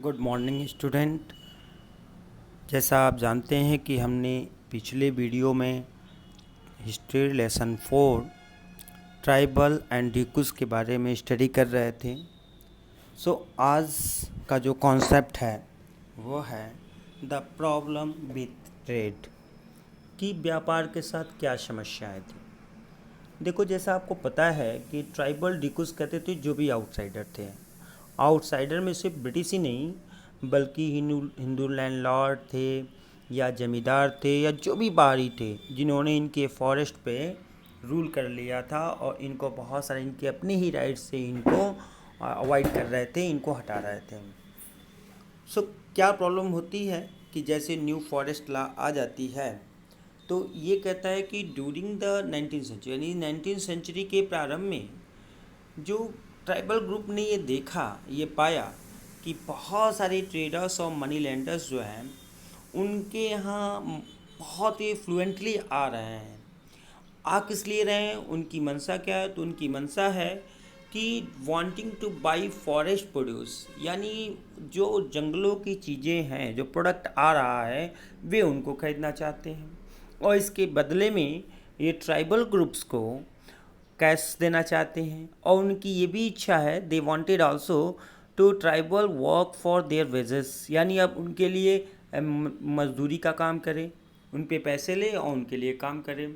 Good morning student. जैसा आप जानते हैं कि हमने पिछले वीडियो में हिस्ट्री लेसन 4 ट्राइबल एंड डिक्यूज के बारे में स्टडी कर रहे थे। आज का जो कॉन्सेप्ट है वो है द प्रॉब्लम विथ ट्रेड, कि व्यापार के साथ क्या समस्याएं थी। देखो, जैसा आपको पता है कि ट्राइबल डिक्यूज कहते थे जो भी आउटसाइडर थे। आउटसाइडर में सिर्फ ब्रिटिश ही नहीं बल्कि हिंदू लैंडलॉर्ड थे या जमींदार थे या जो भी बाहरी थे जिन्होंने इनके फॉरेस्ट पे रूल कर लिया था और इनको बहुत सारे इनके अपने ही राइट से इनको अवॉइड कर रहे थे, इनको हटा रहे थे। क्या प्रॉब्लम होती है कि जैसे न्यू फॉरेस्ट लॉ आ जाती है तो ये कहता है कि ड्यूरिंग द 19th सेंचुरी यानी 19th सेंचुरी के प्रारंभ में जो ट्राइबल ग्रुप ने ये देखा, ये पाया कि बहुत सारे ट्रेडर्स और मनी लेंडर्स जो हैं उनके यहाँ बहुत ही फ्लुएंटली आ रहे हैं। आ किस लिए रहे हैं, उनकी मंशा क्या है? तो उनकी मंशा है कि wanting two by forest produce, यानी जो जंगलों की चीज़ें हैं, जो प्रोडक्ट आ रहा है वे उनको खरीदना चाहते हैं और इसके बदले में ये ट्राइबल ग्रुप्स को कैश देना चाहते हैं। और उनकी ये भी इच्छा है, they wanted also to tribal work for their wages, यानी अब उनके लिए मजदूरी का काम करें, उन पे पैसे ले और उनके लिए काम करें।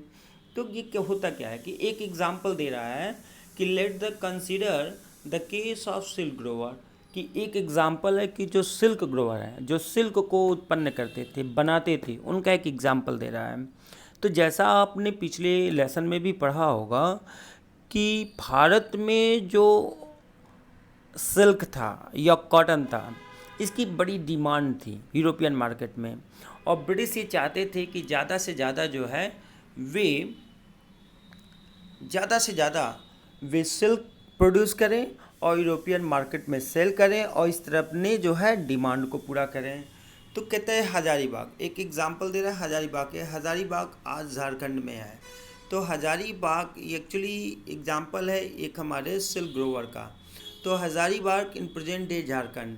तो ये क्या होता क्या है कि एक एग्जांपल दे रहा है कि let the consider the case of silk Grover, कि एक एग्जांपल है कि जो सिल्क ग्रोवर है, जो सिल्क को उत्पन्न करते थे, बनाते थे, उनका एक एग्जांपल दे रहा है। तो जैसा आपने पिछले लेसन में भी पढ़ा होगा कि भारत में जो सिल्क था या कॉटन था, इसकी बड़ी डिमांड थी यूरोपियन मार्केट में और ब्रिटिश ये चाहते थे कि ज़्यादा से ज़्यादा जो है वे ज़्यादा से ज़्यादा वे सिल्क प्रोड्यूस करें और यूरोपियन मार्केट में सेल करें और इस तरह अपने जो है डिमांड को पूरा करें। तो कहते हैं हजारीबाग, एक एग्जांपल दे रहा है हजारीबाग है। हजारीबाग आज झारखंड में है। तो हजारीबाग एक्चुअली एग्जांपल है एक हमारे सिल्क ग्रोवर का। तो Hazaribagh in present day Jharkhand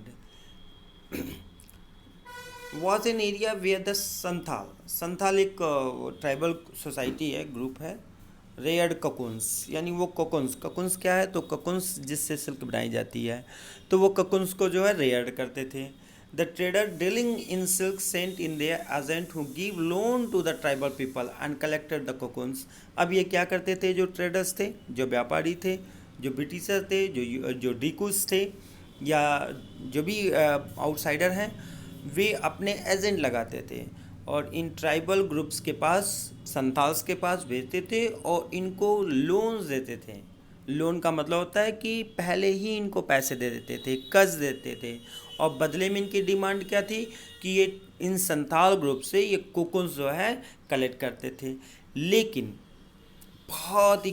was an area where the Santhal एक ट्राइबल सोसाइटी है, ग्रुप है, रेयर्ड ककुन्स, यानी वो ककुन्स क्या है? तो ककुन्स जिससे सिल्क बनाई जाती है, तो वो ककुन्स को जो है रेयर्ड करते थे। The trader dealing in silk sent in their agent who give loan to the tribal people and collected the cocoons. अब ये क्या करते थे? जो ट्रेडर्स थे, जो व्यापारी थे, जो ब्रिटिशर थे, जो डिकूस थे या जो भी आउटसाइडर हैं, वे अपने एजेंट लगाते थे और इन ट्राइबल ग्रुप्स के पास, संथाल्स के पास भेजते थे और इनको लोन्स देते थे। लोन का मतलब होता है कि पहले ही इनको पैसे दे देते थे, कर्ज देते थे और बदले में इनकी डिमांड क्या थी कि ये इन संथाल ग्रुप से ये कोकुन्स जो है कलेक्ट करते थे, लेकिन बहुत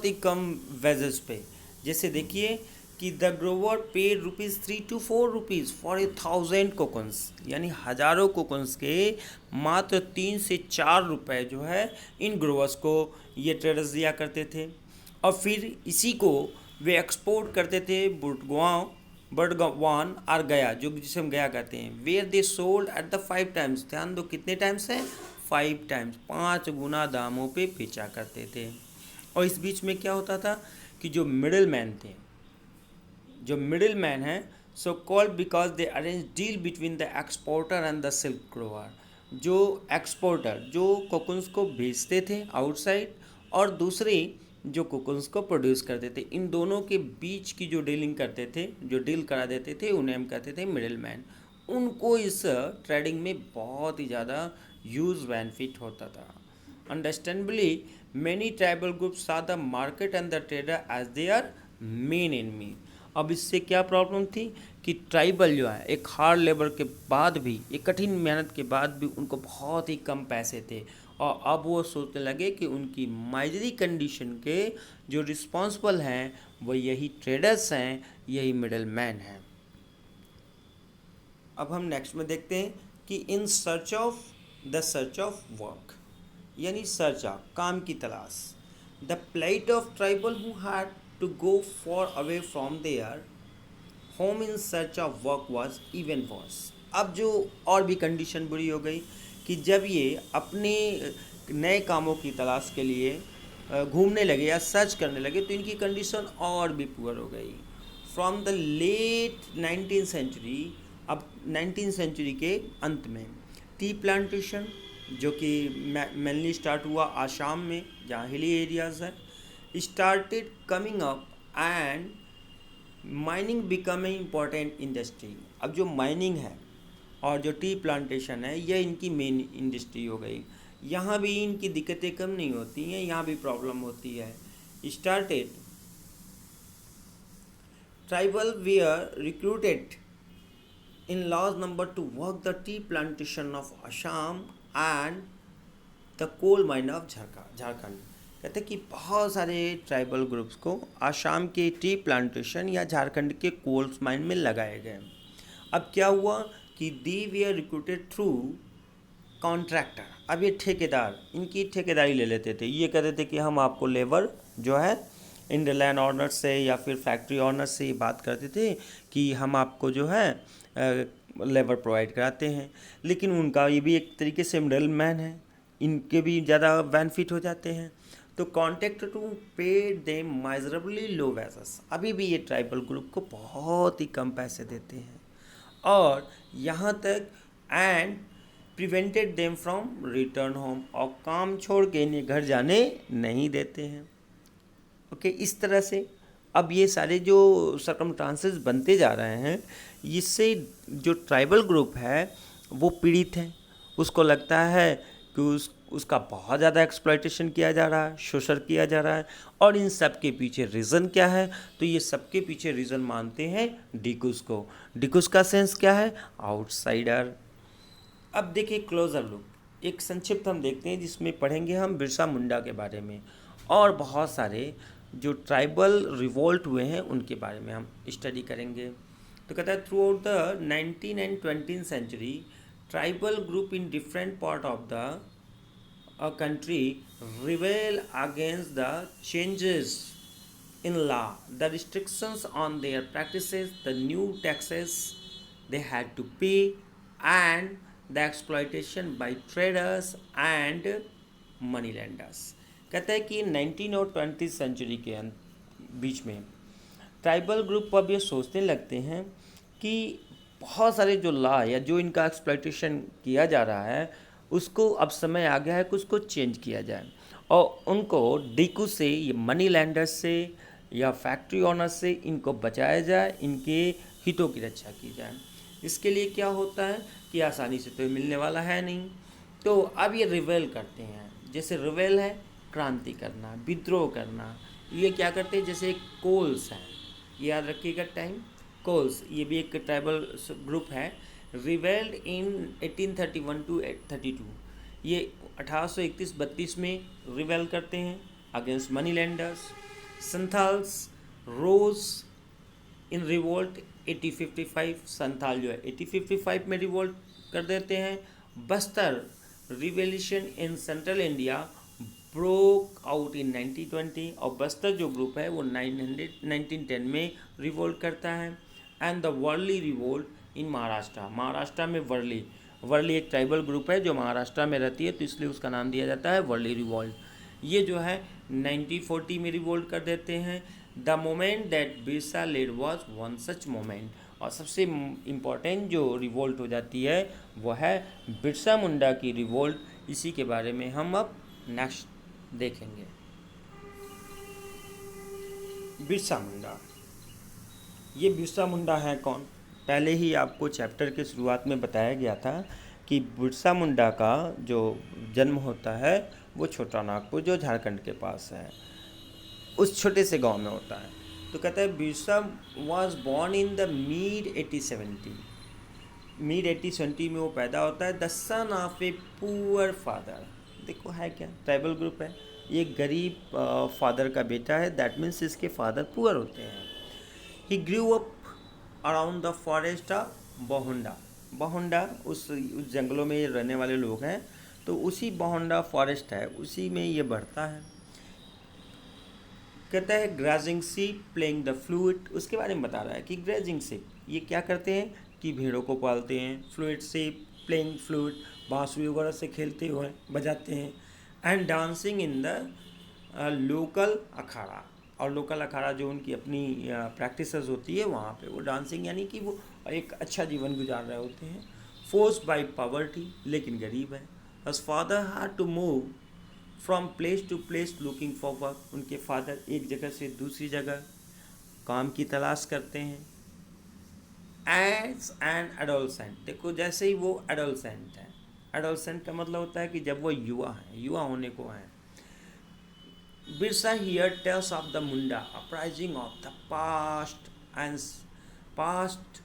ही कम वेजेस पे। जैसे देखिए कि the Grover paid ₹3 to ₹4 for 1,000 कोकन्स, यानी हज़ारों कोकन्स के मात्र 3 से 4 रुपए जो है इन ग्रोवर्स को ये ट्रेडर्स दिया करते थे और फिर इसी को वे एक्सपोर्ट करते थे बर्डगवान और गया, जो जिसे हम गया कहते हैं, where they sold at the 5 times। ध्यान दो कितने टाइम्स हैं? 5 times, 5 गुना दामों पे बेचा करते थे। और इस बीच में क्या होता था कि जो मिडिल मैन थे, जो मिडिल मैन है, so called because they arrange deal between the exporter and the silk Grover. जो एक्सपोर्टर जो कोकुन्स को भेजते थे आउटसाइड और दूसरे जो कोकुन्स को प्रोड्यूस करते थे, इन दोनों के बीच की जो डीलिंग करते थे, जो डील करा देते थे, उन्हें हम कहते थे मिडिल मैन। उनको इस ट्रेडिंग में बहुत ही ज़्यादा यूज बेनिफिट होता था। Understandably many tribal groups saw the market and the trader as their main enemy. अब इससे क्या प्रॉब्लम थी कि ट्राइबल जो है एक हार्ड लेबर के बाद भी, एक कठिन मेहनत के बाद भी उनको बहुत ही कम पैसे थे और अब वो सोचने लगे कि उनकी माइजरी कंडीशन के जो रिस्पॉन्सिबल हैं वो यही ट्रेडर्स हैं, यही मिडल मैन हैं। अब हम नेक्स्ट में देखते हैं कि इन सर्च ऑफ वर्क, यानी सर्च ऑफ काम की तलाश, the plight of tribal who had to go far away from their home in search of work was even worse. अब जो और भी कंडीशन बुरी हो गई कि जब ये अपने नए कामों की तलाश के लिए घूमने लगे या सर्च करने लगे तो इनकी कंडीशन और भी पुअर हो गई। From the late 19th century, अब 19th सेंचुरी के अंत में टी प्लांटेशन जो कि मेनली स्टार्ट हुआ आसाम में जहाँ हिली एरियाज़ है, started coming up and mining becoming important industry. अब जो माइनिंग है और जो टी प्लांटेशन है यह इनकी मेन इंडस्ट्री हो गई। यहाँ भी इनकी दिक्कतें कम नहीं होती हैं, यहाँ भी प्रॉब्लम होती है। Started tribal were recruited in large number to work the tea plantation of Assam and the coal mine of Jharkhand. कहते हैं कि बहुत सारे ट्राइबल ग्रुप्स को आसाम के टी प्लांटेशन या झारखंड के कोल माइन में लगाए गए। अब क्या हुआ कि दी वेयर रिक्रूटेड थ्रू कॉन्ट्रैक्टर। अब ये ठेकेदार इनकी ठेकेदारी ले लेते थे। ये कहते थे कि हम आपको लेबर जो है इन लैंड ऑनर से या फिर फैक्ट्री ऑनर से ये बात करते थे कि हम आपको जो है लेबर प्रोवाइड कराते हैं, लेकिन उनका ये भी एक तरीके से मिडल मैन है, इनके भी ज़्यादा बेनिफिट हो जाते हैं। तो कॉन्टेक्ट टू पे दे माइजरेबली लो वेजेस। अभी भी ये ट्राइबल ग्रुप को बहुत ही कम पैसे देते हैं और यहाँ तक and prevented them from return home, और काम छोड़ के इन्हें घर जाने नहीं देते हैं। ओके, इस तरह से अब ये सारे जो सर्कमस्टांसेस बनते जा रहे हैं, इससे जो ट्राइबल ग्रुप है वो पीड़ित है। उसको लगता है कि उसका बहुत ज़्यादा एक्सप्लॉयटेशन किया जा रहा है, शोषण किया जा रहा है। और इन सब के पीछे रीज़न क्या है? तो ये सबके पीछे रीज़न मानते हैं डिकुस को। डिकुस का सेंस क्या है? आउटसाइडर। अब देखिए क्लोजर लुक, एक संक्षिप्त हम देखते हैं जिसमें पढ़ेंगे हम बिरसा मुंडा के बारे में और बहुत सारे जो ट्राइबल रिवोल्ट हुए हैं उनके बारे में हम स्टडी करेंगे। तो कहता है throughout the 19th and 20th century tribal group in different part of the country rebel against the changes in law, the restrictions on their practices, the new taxes they had to pay, and the exploitation by traders and money lenders। कहता है कि 19 और 20th century के बीच में tribal group अब ये सोचने लगते हैं कि बहुत सारे जो लॉ या जो इनका एक्सप्लॉयटेशन किया जा रहा है उसको अब समय आ गया है कि उसको चेंज किया जाए और उनको डिकू से, ये मनी लैंडर्स से या फैक्ट्री ऑनर्स से इनको बचाया जाए, इनके हितों की रक्षा की जाए। इसके लिए क्या होता है कि आसानी से तो मिलने वाला है नहीं, तो अब ये रिवेल करते हैं। जैसे रिवेल है क्रांति करना, विद्रोह करना। ये क्या करते हैं, जैसे एक कोल्स है, याद रखिएगा टाइम, कोल्स ये भी एक ट्राइबल ग्रुप है। रिवेल्ड इन 1831 to 32, ये 1831-32 में रिवेल करते हैं against money lenders. Santhals rose in revolt 1855, Santhal जो है 1855 में रिवोल्ट कर देते हैं। Bastar revolution in central India broke out in 1920, और बस्तर जो ग्रुप है वो 1910 में रिवोल्ट करता है। And the Warli revolt in Maharashtra में वर्ली एक ट्राइबल ग्रुप है जो महाराष्ट्र में रहती है, तो इसलिए उसका नाम दिया जाता है वर्ली रिवोल्ट। ये जो है 1940 में रिवोल्ट कर देते हैं। The movement that Birsa led was one such movement, और सबसे इम्पोर्टेंट जो रिवोल्ट हो जाती है वो है बिरसा मुंडा की रिवोल्ट। इसी के बारे में हम अब नेक्स्ट देखेंगे। बिरसा मुंडा, ये बिरसा मुंडा है कौन? पहले ही आपको चैप्टर के शुरुआत में बताया गया था कि बिरसा मुंडा का जो जन्म होता है वो छोटा नागपुर जो झारखंड के पास है उस छोटे से गांव में होता है। तो कहता है Birsa was born in the mid 1870 में वो पैदा होता है। The son of a poor father. देखो है क्या, ट्राइबल ग्रुप है, ये गरीब फादर का बेटा है, दैट मीन्स इसके फादर पुअर होते हैं। He grew up around the forest of Bahunda उस जंगलों में रहने वाले लोग हैं, तो उसी बहुंडा फॉरेस्ट है उसी में ये बढ़ता है। कहता है ग्राजिंग शीप प्लेइंग द फ्लूट, उसके बारे में बता रहा है कि ग्रेजिंग शीप ये क्या करते हैं कि भेड़ों को पालते हैं, फ्लूट शीप प्लेइंग फ्लूट बांसुरी वगैरह से खेलते हुए बजाते हैं, and dancing in the local akhara, और लोकल अखाड़ा जो उनकी अपनी प्रैक्टिसेस होती है वहाँ पे वो डांसिंग, यानी कि वो एक अच्छा जीवन गुजार रहे होते हैं। फोर्स्ड बाई पॉवर्टी, लेकिन गरीब है। बस father had to move from place to place looking for work, उनके फादर एक जगह से दूसरी जगह काम की तलाश करते हैं। एज एन एडोलसेंट, देखो जैसे ही वो एडोलसेंट है, एडोलसेंट का मतलब होता है कि जब वो युवा है, युवा होने को है। Birsa here tells of the Munda uprising of the past and past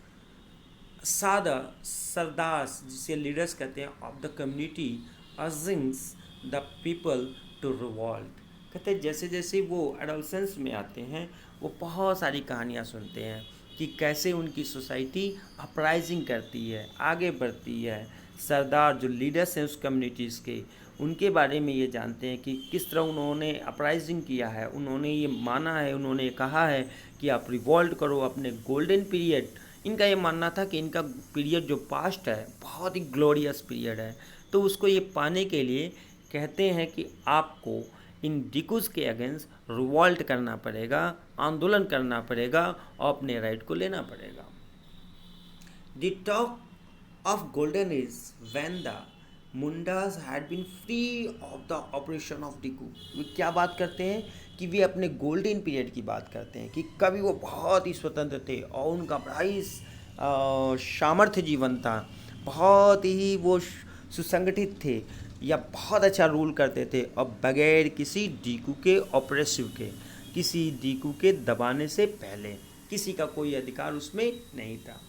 सादा सरदार्स, जिसे लीडर्स कहते हैं, of the community urgings the people to revolt. कहते हैं जैसे जैसे वो एडोलसेंस में आते हैं वो बहुत सारी कहानियाँ सुनते हैं कि कैसे उनकी सोसाइटी अपराइजिंग करती है, आगे बढ़ती है। सरदार जो लीडर्स हैं उस कम्युनिटीज़ के, उनके बारे में ये जानते हैं कि किस तरह उन्होंने अपराइजिंग किया है, उन्होंने ये माना है, उन्होंने कहा है कि आप रिवॉल्ट करो अपने गोल्डन पीरियड। इनका ये मानना था कि इनका पीरियड जो पास्ट है बहुत ही ग्लोरियस पीरियड है, तो उसको ये पाने के लिए कहते हैं कि आपको इन डिकूज के अगेंस्ट रिवॉल्ट करना पड़ेगा, आंदोलन करना पड़ेगा और अपने राइट को लेना पड़ेगा। The talk of golden age when the Mundas had been free of the operation of diku. वे क्या बात करते हैं कि वे अपने गोल्डन पीरियड की बात करते हैं कि कभी वो बहुत ही स्वतंत्र थे और उनका बड़ा ही सामर्थ्य जीवन था, बहुत ही वो सुसंगठित थे या बहुत अच्छा रूल करते थे और बगैर किसी डीकू के ऑपरेसिव के, किसी डीकू के दबाने से पहले किसी का कोई अधिकार उसमें नहीं था।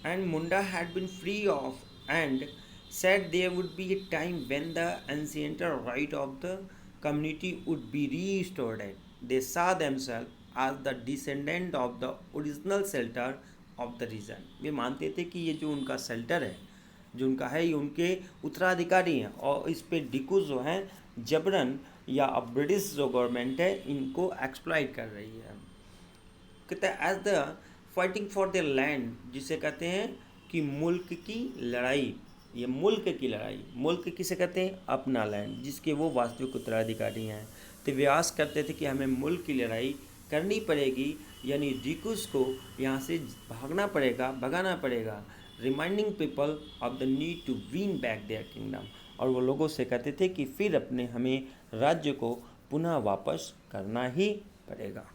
And Munda had been free of and said there would be a time when the ancient right of the community would be restored. They saw themselves as the descendant of the original shelter of the region. वे मानते थे कि ये जो उनका shelter है, जो उनका है, ये उनके उत्तराधिकारी हैं और इस पे डिकू जो हैं जबरन या अब ब्रिटिश जो गवर्नमेंट है इनको एक्सप्लॉइट कर रही है। कहते हैं as the fighting for the land, जिसे कहते हैं कि मुल्क की लड़ाई, ये मुल्क की लड़ाई, मुल्क किसे कहते हैं, अपना लैंड, जिसके वो वास्तविक उत्तराधिकारी हैं। तो व्यास करते थे कि हमें मुल्क की लड़ाई करनी पड़ेगी, यानी डिकूज को यहाँ से भागना पड़ेगा, भगाना पड़ेगा। Reminding people of the need to win back their kingdom, और वो लोगों से कहते थे कि फिर अपने हमें राज्य को पुनः वापस करना ही पड़ेगा।